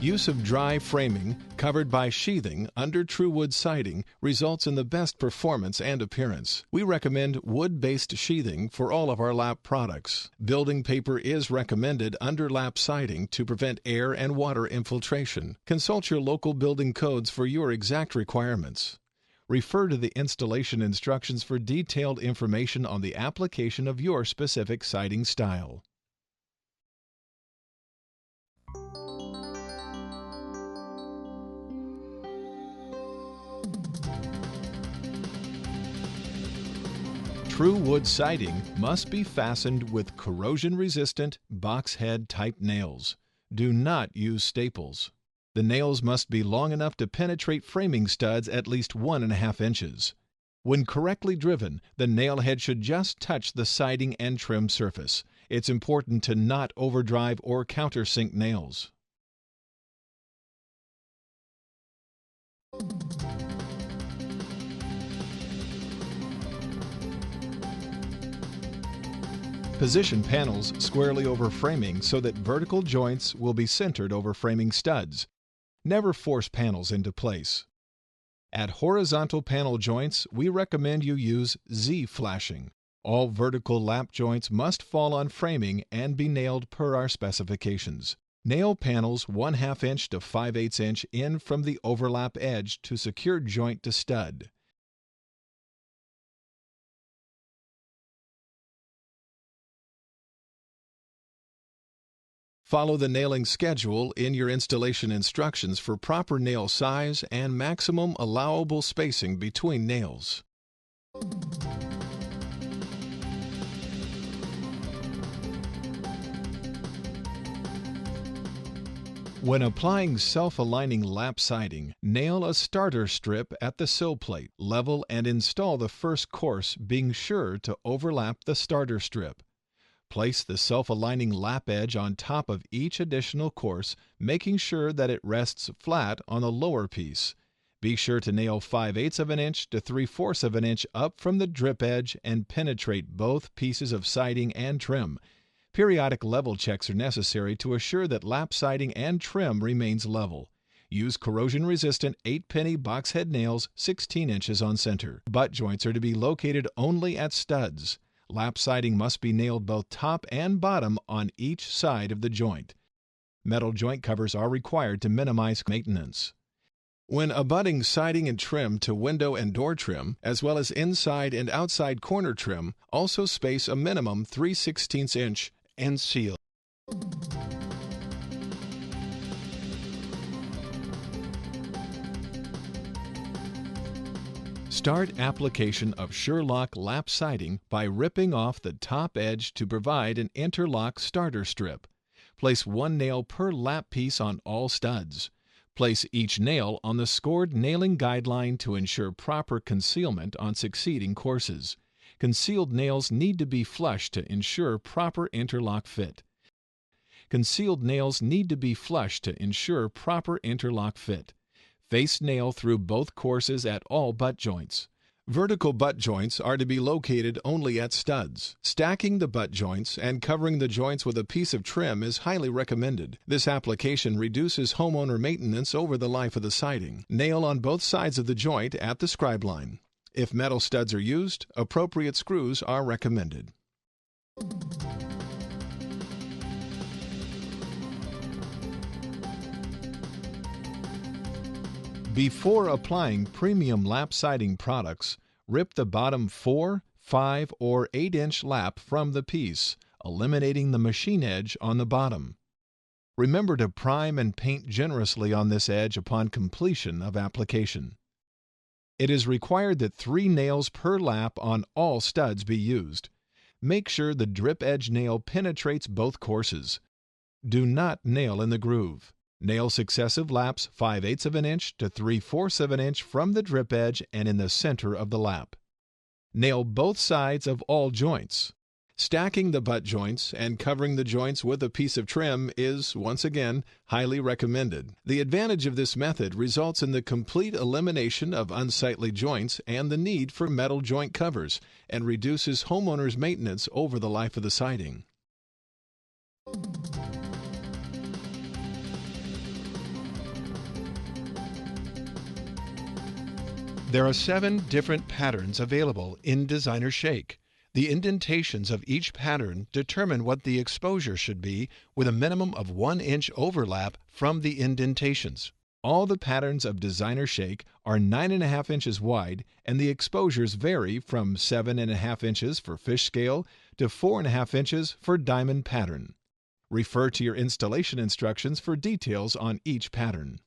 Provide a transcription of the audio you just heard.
Use of dry framing covered by sheathing under TruWood siding results in the best performance and appearance. We recommend wood-based sheathing for all of our lap products. Building paper is recommended under lap siding to prevent air and water infiltration. Consult your local building codes for your exact requirements. Refer to the installation instructions for detailed information on the application of your specific siding style. TruWood siding must be fastened with corrosion-resistant box head type nails. Do not use staples. The nails must be long enough to penetrate framing studs at least 1.5 inches. When correctly driven, the nail head should just touch the siding and trim surface. It's important to not overdrive or countersink nails. Position panels squarely over framing so that vertical joints will be centered over framing studs. Never force panels into place. At horizontal panel joints, we recommend you use Z-flashing. All vertical lap joints must fall on framing and be nailed per our specifications. Nail panels 1/2 inch to 5/8 inch in from the overlap edge to secure joint to stud. Follow the nailing schedule in your installation instructions for proper nail size and maximum allowable spacing between nails. When applying self-aligning lap siding, nail a starter strip at the sill plate, level and install the first course, being sure to overlap the starter strip. Place the self-aligning lap edge on top of each additional course, making sure that it rests flat on the lower piece. Be sure to nail 5/8 inch to 3/4 inch up from the drip edge and penetrate both pieces of siding and trim. Periodic level checks are necessary to assure that lap siding and trim remains level. Use corrosion-resistant 8-penny box head nails 16 inches on center. Butt joints are to be located only at studs. Lap siding must be nailed both top and bottom on each side of the joint. Metal joint covers are required to minimize maintenance. When abutting siding and trim to window and door trim, as well as inside and outside corner trim, also space a minimum 3/16 inch and seal. Start application of Sherlock lap siding by ripping off the top edge to provide an interlock starter strip. Place 1 nail per lap piece on all studs. Place each nail on the scored nailing guideline to ensure proper concealment on succeeding courses. Concealed nails need to be flush to ensure proper interlock fit. Concealed nails need to be flush to ensure proper interlock fit. Face nail through both courses at all butt joints. Vertical butt joints are to be located only at studs. Stacking the butt joints and covering the joints with a piece of trim is highly recommended. This application reduces homeowner maintenance over the life of the siding. Nail on both sides of the joint at the scribe line. If metal studs are used, appropriate screws are recommended. Before applying premium lap siding products, rip the bottom 4, 5, or 8-inch lap from the piece, eliminating the machine edge on the bottom. Remember to prime and paint generously on this edge upon completion of application. It is required that 3 nails per lap on all studs be used. Make sure the drip edge nail penetrates both courses. Do not nail in the groove. Nail successive laps 5/8 inch to 3/4 inch from the drip edge and in the center of the lap. Nail both sides of all joints. Stacking the butt joints and covering the joints with a piece of trim is, once again, highly recommended. The advantage of this method results in the complete elimination of unsightly joints and the need for metal joint covers, and reduces homeowners' maintenance over the life of the siding. There are 7 different patterns available in Designer Shake. The indentations of each pattern determine what the exposure should be, with a minimum of 1 inch overlap from the indentations. All the patterns of Designer Shake are 9.5 inches wide, and the exposures vary from 7.5 inches for fish scale to 4.5 inches for diamond pattern. Refer to your installation instructions for details on each pattern.